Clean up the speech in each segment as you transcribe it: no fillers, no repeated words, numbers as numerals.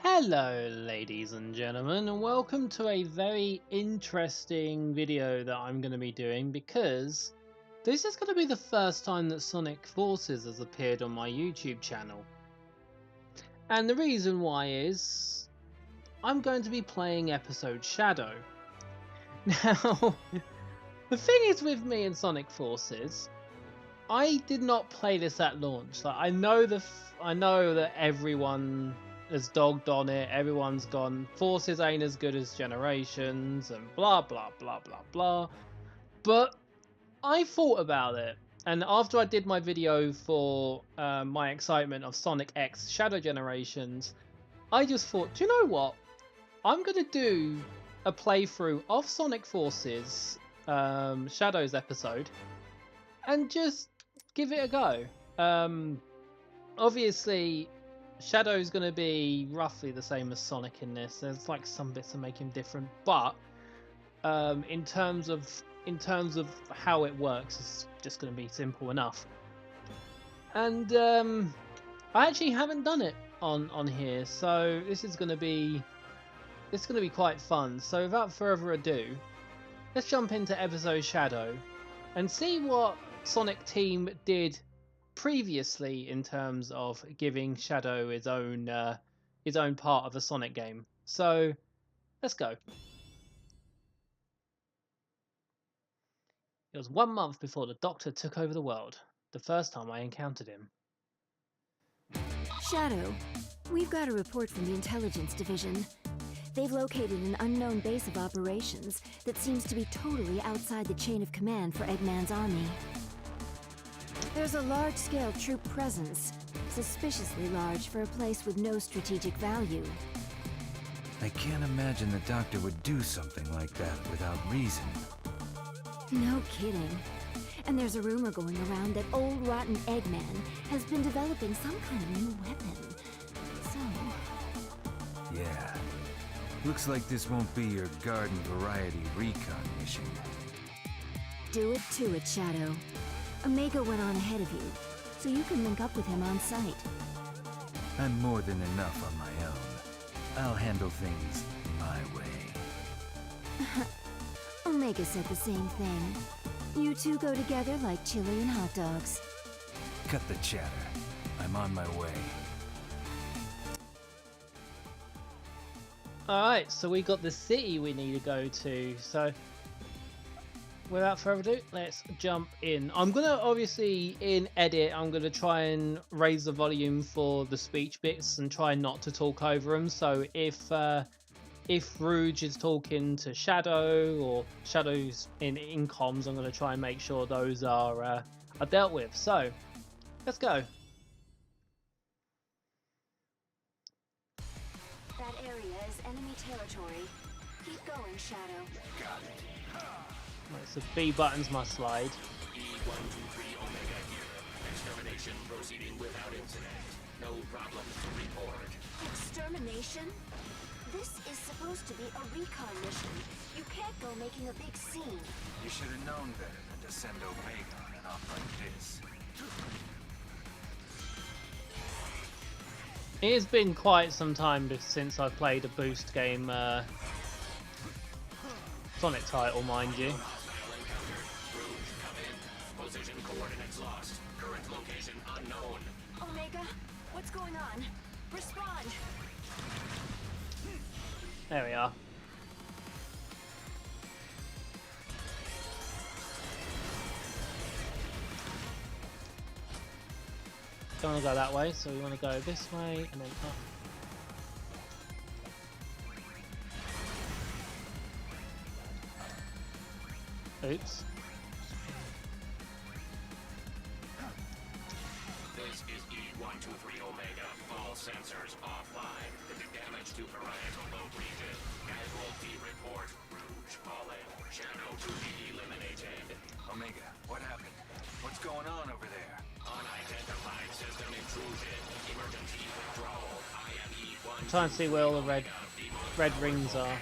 Hello ladies and gentlemen, and welcome to a very interesting video that I'm going to be doing, because this is going to be the first time that Sonic Forces has appeared on my YouTube channel. And the reason why is I'm going to be playing episode Shadow. Now, the thing is with me and Sonic Forces, I did not play this at launch. Like, I know that everyone has dogged on it, everyone's gone, Forces ain't as good as Generations, and blah blah blah blah blah. But I thought about it, and after I did my video for my excitement of Sonic X Shadow Generations, I just thought, do you know what? I'm going to do a playthrough of Sonic Forces Shadows episode, and just give it a go. Obviously, Shadow's going to be roughly the same as Sonic in this. There's like some bits that make him different, but in terms of how it works, it's just going to be simple enough. And I actually haven't done it on here, so this is going to be quite fun. So without further ado, let's jump into episode Shadow and see what Sonic Team did previously in terms of giving Shadow his own part of a Sonic game. So let's go. It was 1 month before the Doctor took over the world, the first time I encountered him. Shadow, we've got a report from the Intelligence Division. They've located an unknown base of operations that seems to be totally outside the chain of command for Eggman's army. There's a large-scale troop presence, suspiciously large for a place with no strategic value. I can't imagine the Doctor would do something like that without reason. No kidding. And there's a rumor going around that old rotten Eggman has been developing some kind of new weapon. So... Yeah. Looks like this won't be your garden variety recon mission. do it to it, Shadow. Omega went on ahead of you, so you can link up with him on site. I'm more than enough on my own. I'll handle things my way. Omega said the same thing. You two go together like chili and hot dogs. Cut the chatter. I'm on my way. Alright, so we got the city we need to go to, so without further ado, let's jump in. I'm gonna obviously in edit, I'm gonna try and raise the volume for the speech bits and try not to talk over them. So if Rouge is talking to Shadow or Shadow's in comms, I'm gonna try and make sure those are dealt with. So let's go. That area is enemy territory. Keep going, Shadow. Got it. Right, so B button's my slide. E123 Omega here. Extermination proceeding without incident. No problems to report. Extermination? This is supposed to be a recon mission. You can't go making a big scene. You should have known better than to send Omega on an op like this. It has been quite some time since I've played a boost game, Sonic title, mind you. Position coordinates lost. Current location unknown. Omega, what's going on? Respond! There we are. Don't want to go that way, so we want to go this way and then up. Oops. This is E123 Omega. All sensors offline. Damage to parietal lobe region. Casualty report. Rouge fallen. Shadow to be eliminated. Omega, what happened? What's going on over there? Unidentified system intrusion. Emergency withdrawal. IME1. Try and see where all the red rings are.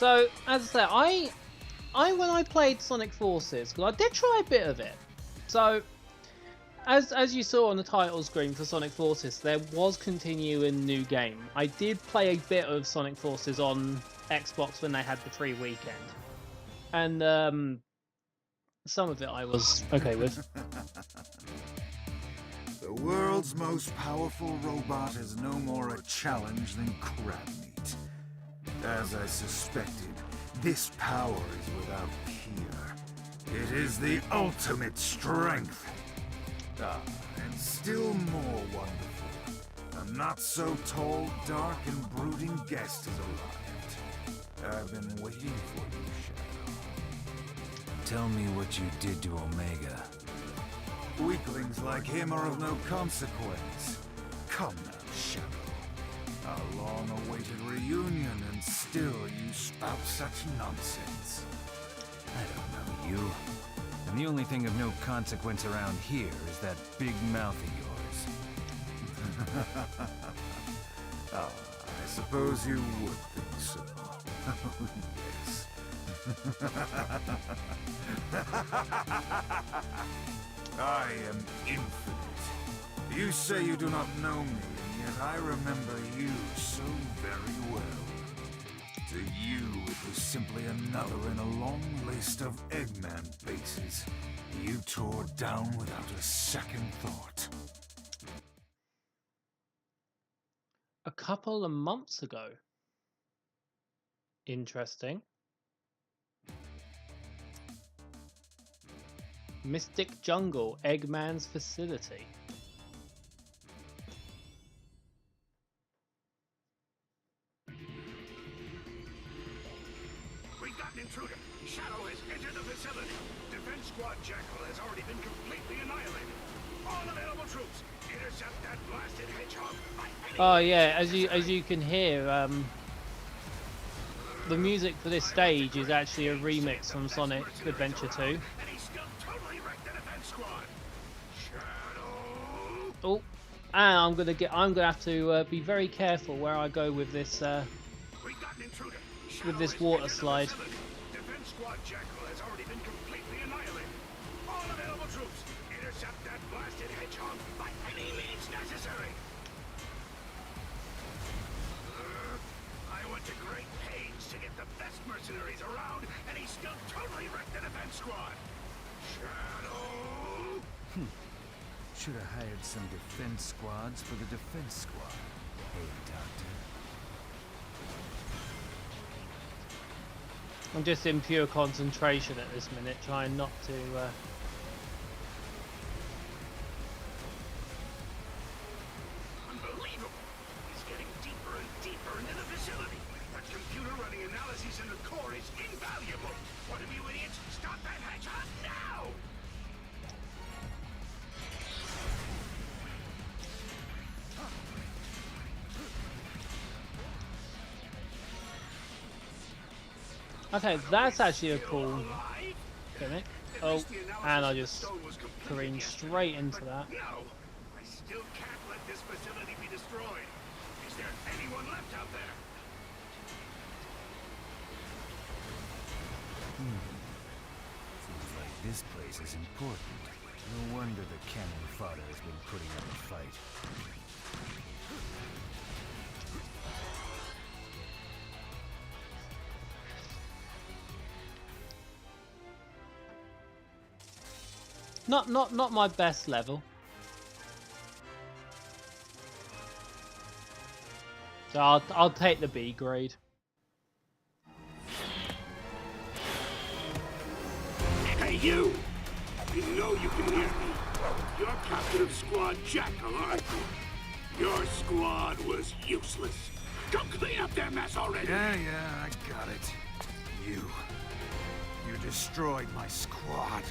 So, as I said, when I played Sonic Forces, because I did try a bit of it. So, as you saw on the title screen for Sonic Forces, there was continuing new game. I did play a bit of Sonic Forces on Xbox when they had the free weekend, and some of it I was okay with. The world's most powerful robot is no more a challenge than crab meat. As I suspected, this power is without peer. It is the ultimate strength. Ah, and still more wonderful. A not-so-tall, dark, and brooding guest has arrived. I've been waiting for you, Shadow. Tell me what you did to Omega. Weaklings like him are of no consequence. Come now, Shadow. A long-awaited reunion, and still you spout such nonsense. I don't know you. And the only thing of no consequence around here is that big mouth of yours. Ah, I suppose you would think so. Oh, yes. I am infinite. You say you do not know me, and yet I remember you so very well. To you, it was simply another in a long list of Eggman bases you tore down without a second thought. A couple of months ago. Interesting. Mystic Jungle, Eggman's facility. We've got an intruder. Shadow has entered the facility. Defense Squad Jackal has already been completely annihilated. All available troops, intercept that blasted hedgehog. Oh yeah, as you can hear, the music for this stage is actually a remix from Sonic Adventure 2. And he's still totally wrecked the defense squad. Shadow. Oh, and I'm gonna have to be very careful where I go with this We've got an intruder. with this water slide. Defense Squad Jackal has already been completely annihilated. All available troops, intercept that blasted hedgehog by any means necessary. I went to great pains to get the best mercenaries around, and he still totally wrecked the defense squad. Shadow. Should have hired some defense squads for the defense squad. Hey, Doctor. I'm just in pure concentration at this minute, trying not to. Unbelievable! He's getting deeper and deeper into the facility. That computer running analyses in the core is invaluable. One of you idiots, stop that hedgehog now! Okay, that's actually a cool gimmick. Oh, and I just careened straight into that. No! I still can't let this facility be destroyed. Is there anyone left out there? Seems like this place is important. No wonder the cannon fodder has been putting up a fight. Not my best level. So I'll take the B grade. Hey, you! You know you can hear me. You're captain of Squad Jackal, aren't you? Your squad was useless. Go clean up their mess already! Yeah, I got it. You destroyed my squad.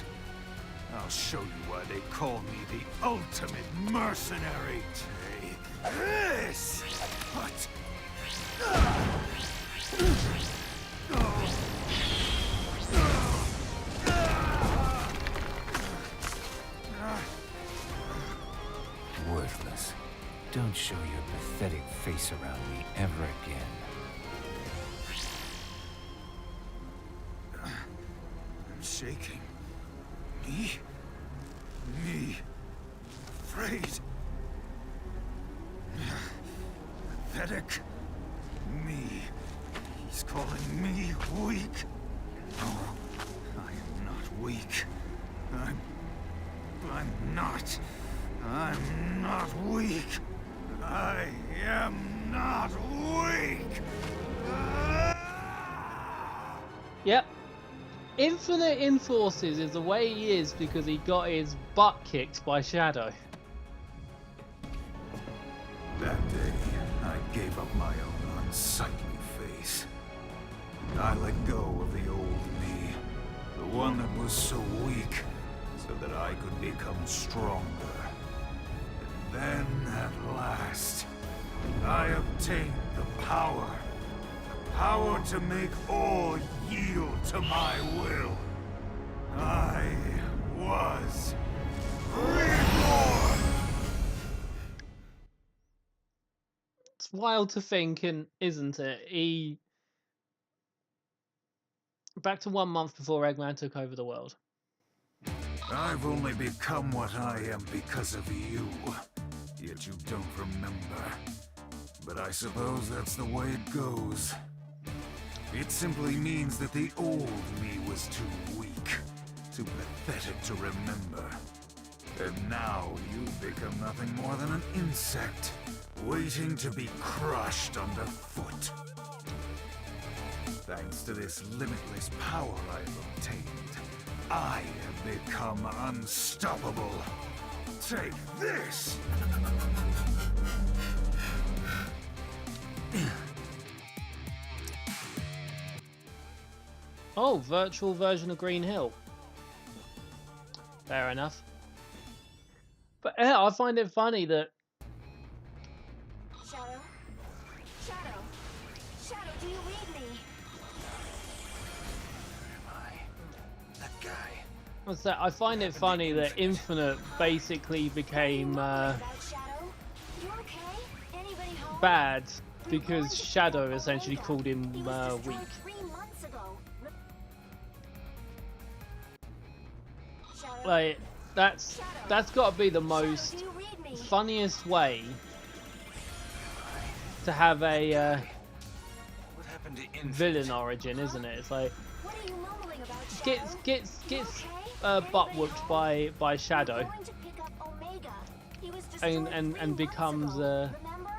I'll show you why they call me the ultimate mercenary. Take this! What? Worthless. Don't show your pathetic face around me ever again. shaking. Me? Me? Afraid? Pathetic? Me? He's calling me weak? No, I am not weak. I'm not weak. I am not weak. Yep. Infinite Enforces is the way he is because he got his butt kicked by Shadow. That day, I gave up my own unsightly face. I let go of the old me, the one that was so weak, so that I could become stronger. And then, at last, I obtained the power to make all yield to my will. I was reborn! It's wild to think, and isn't it? Back to 1 month before Eggman took over the world. I've only become what I am because of you. Yet you don't remember. But I suppose that's the way it goes. It simply means that the old me was too weak, too pathetic to remember. And now you've become nothing more than an insect, waiting to be crushed underfoot. Thanks to this limitless power I've obtained, I have become unstoppable. Take this! Oh, virtual version of Green Hill. Fair enough. But yeah, I find it funny that... Shadow? Shadow? Shadow, do you read me? Am I that guy? What's that? I find it funny that Infinite basically became About Shadow? You okay? Anybody home? bad because Shadow essentially called him He was weak. destroyed 3 months ago. Shadow? Like, that's got to be the Shadow, most do you read me? funniest way to have a What happened to Infinite? villain origin, isn't it? It's like What are you mumbling about, Shadow? gets You okay? butt Anybody whooped home? by Shadow We're going to pick up Omega. He was destroyed and 3 months becomes ago. Remember?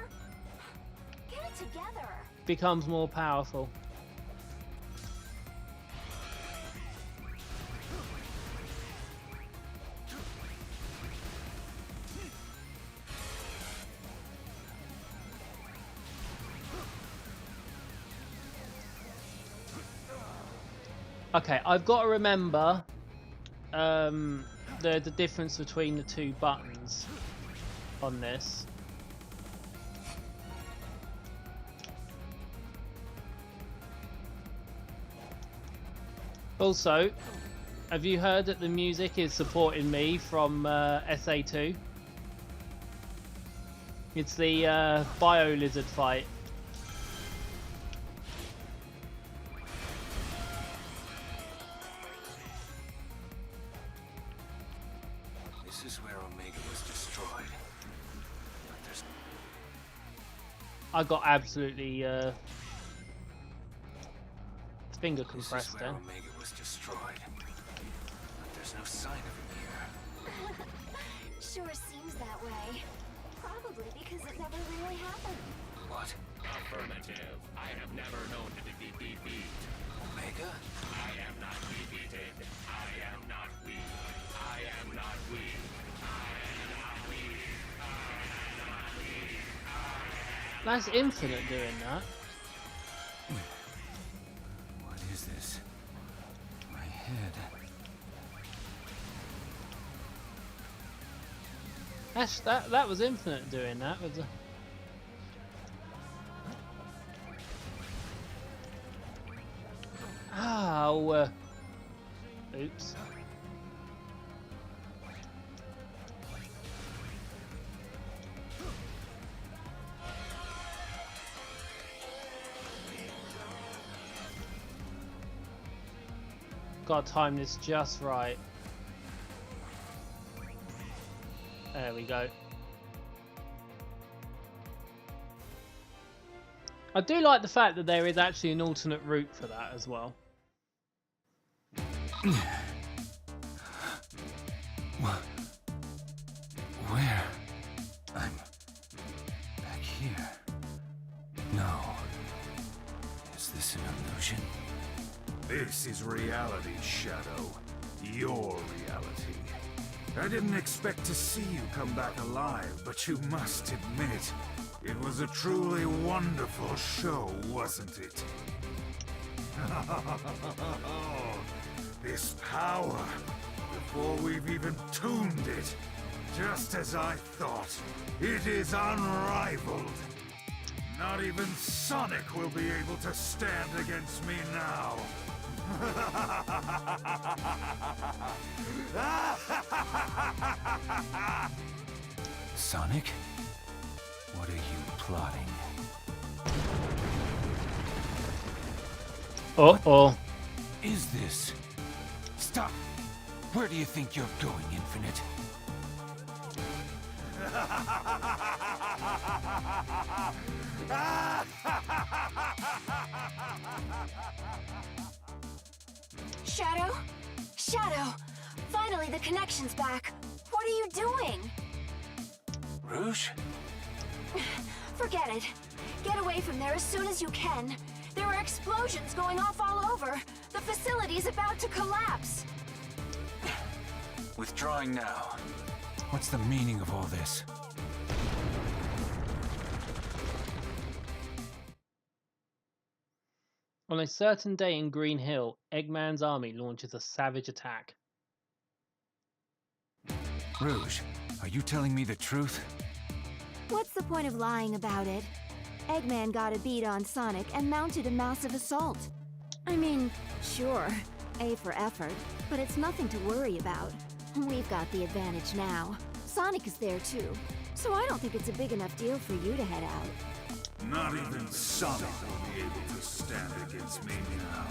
Get it together. becomes more powerful. Okay, I've got to remember the difference between the 2 buttons on this. Also, have you heard that the music is supporting me from SA2? It's the Bio Lizard fight. This is where Omega was destroyed. But there's I got absolutely finger This compressed is where there. Omega was destroyed. But there's no sign of him here. Sure seems that way. Probably because it never really happened. What? Affirmative. I have never known to be defeated. Omega? I am not defeated. I am not weak. I am not weak. I am not weak. I am not weak. That's Infinite doing that. What is this? My head. That was Infinite doing that. Was Ow! Oops. Gotta time this just right. There we go. I do like the fact that there is actually an alternate route for that as well. Where? I'm back here. No. Is this an illusion? This is reality, Shadow. Your reality. I didn't expect to see you come back alive, but you must admit, it was a truly wonderful show, wasn't it? This power, before we've even tuned it, just as I thought, it is unrivaled. Not even Sonic will be able to stand against me now. Sonic? What are you plotting? Uh-oh. Is this? Stop! Where do you think you're going, Infinite? Shadow? Shadow! Finally, the connection's back. What are you doing? Rouge? Forget it. Get away from there as soon as you can. There are explosions going off all over. The facility's about to collapse. Withdrawing now. What's the meaning of all this? On a certain day in Green Hill, Eggman's army launches a savage attack. Rouge, are you telling me the truth? What's the point of lying about it? Eggman got a beat on Sonic and mounted a massive assault. I mean, sure, A for effort, but it's nothing to worry about. We've got the advantage now. Sonic is there too, so I don't think it's a big enough deal for you to head out. Not even Sonic will be able to stand against me now.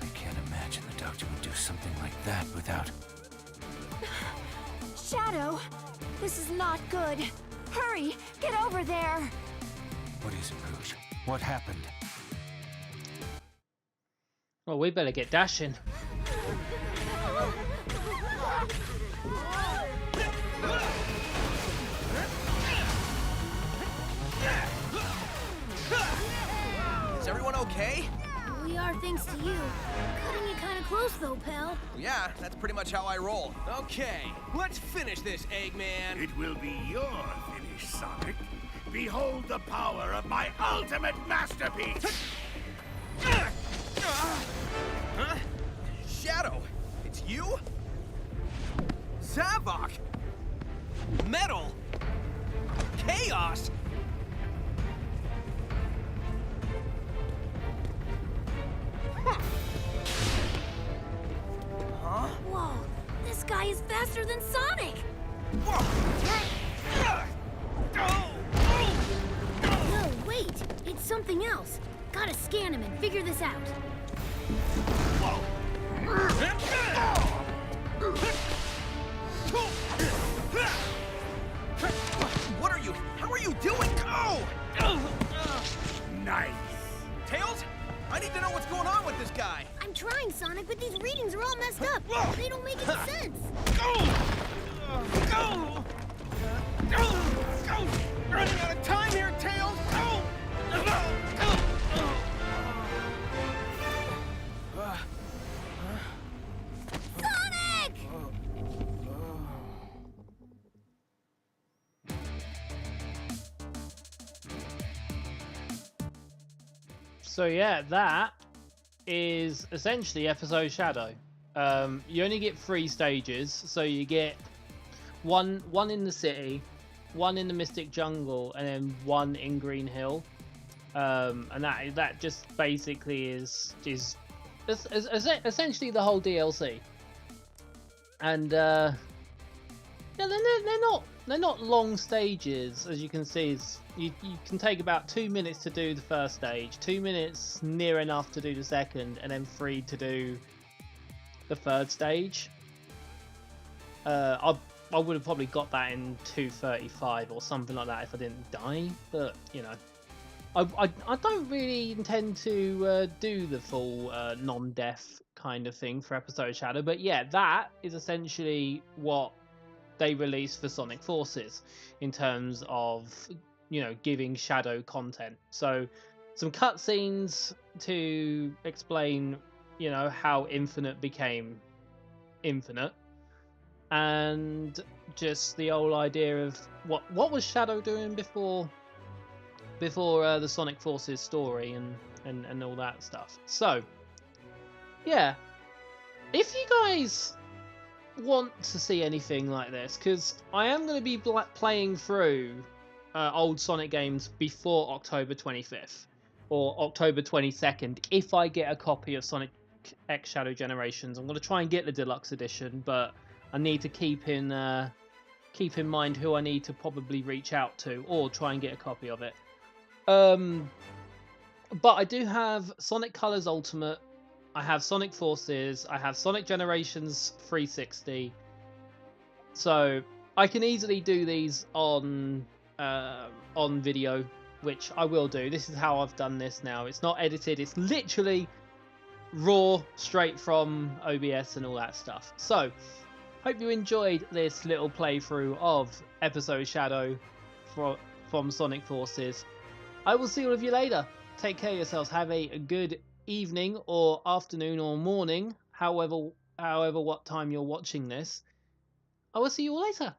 I can't imagine the Doctor would do something like that without... Shadow! This is not good. Hurry! Get over there! What is it, Rouge? What happened? Well, we better get dashing. Is everyone okay? We are, thanks to you. Cutting it kind of close, though, pal. Yeah, that's pretty much how I roll. Okay, let's finish this, Eggman. It will be your finish, Sonic. Behold the power of my ultimate masterpiece! Huh? Shadow, it's you? Zavok! Metal! Chaos! Huh? Whoa, this guy is faster than Sonic! No, wait, it's something else. Gotta scan him and figure this out. What are you? How are you doing? Go! Nice! Tails? I need to know what's going on with this guy. I'm trying, Sonic, but these readings are all messed up. They don't make any sense. Go! Running out of time here, Tails! Go! Sonic! So yeah, that is essentially episode Shadow. You only get 3 stages, so you get one in the city, one in the Mystic Jungle, and then one in Green Hill. And that just basically is essentially the whole DLC. And yeah, they're they're not long stages, as you can see. You can take about 2 minutes to do the first stage, 2 minutes near enough to do the second, and then 3 to do the third stage. I would have probably got that in 2:35 or something like that if I didn't die, but you know, I don't really intend to do the full non-death kind of thing for episode Shadow, but yeah, that is essentially what they released for Sonic Forces in terms of, you know, giving Shadow content. So some cutscenes to explain, you know, how Infinite became Infinite, and just the whole idea of what was Shadow doing before the Sonic Forces story and all that stuff. So yeah, if you guys want to see anything like this, because I am going to be playing through old Sonic games before October 25th or October 22nd if I get a copy of Sonic X Shadow Generations. I'm going to try and get the deluxe edition, but I need to keep in mind who I need to probably reach out to or try and get a copy of it. But I do have Sonic Colors Ultimate, I have Sonic Forces, I have Sonic Generations 360, so I can easily do these on video, which I will do. This is how I've done this now. It's not edited, it's literally raw, straight from OBS and all that stuff. So hope you enjoyed this little playthrough of episode Shadow from Sonic Forces. I will see all of you later. Take care of yourselves. Have a good evening or afternoon or morning, however what time you're watching this. I will see you all later.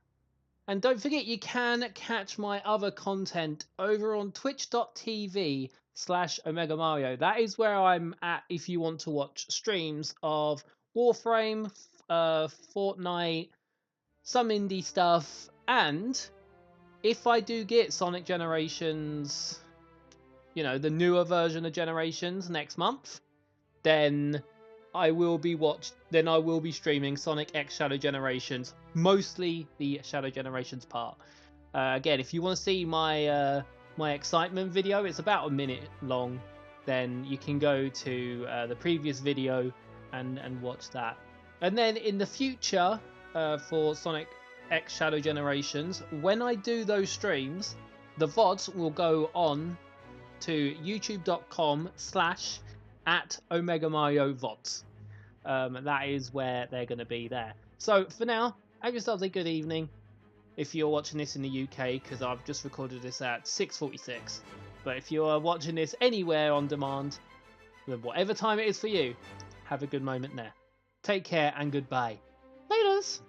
And don't forget, you can catch my other content over on twitch.tv/Omegamario. That is where I'm at if you want to watch streams of Warframe, Fortnite, some indie stuff, and if I do get Sonic Generations, you know, the newer version of Generations next month, then I will be streaming Sonic X Shadow Generations, mostly the Shadow Generations part. Again, if you want to see my my excitement video, it's about a minute long, then you can go to the previous video and watch that. And then in the future, for Sonic X Shadow Generations, when I do those streams, the VODs will go on to youtube.com/@Omegamario VODs. That is where they're going to be there. So for now, have yourselves a good evening if you're watching this in the UK, because I've just recorded this at 6:46. But if you're watching this anywhere on demand, then whatever time it is for you, have a good moment there. Take care and goodbye. Laters!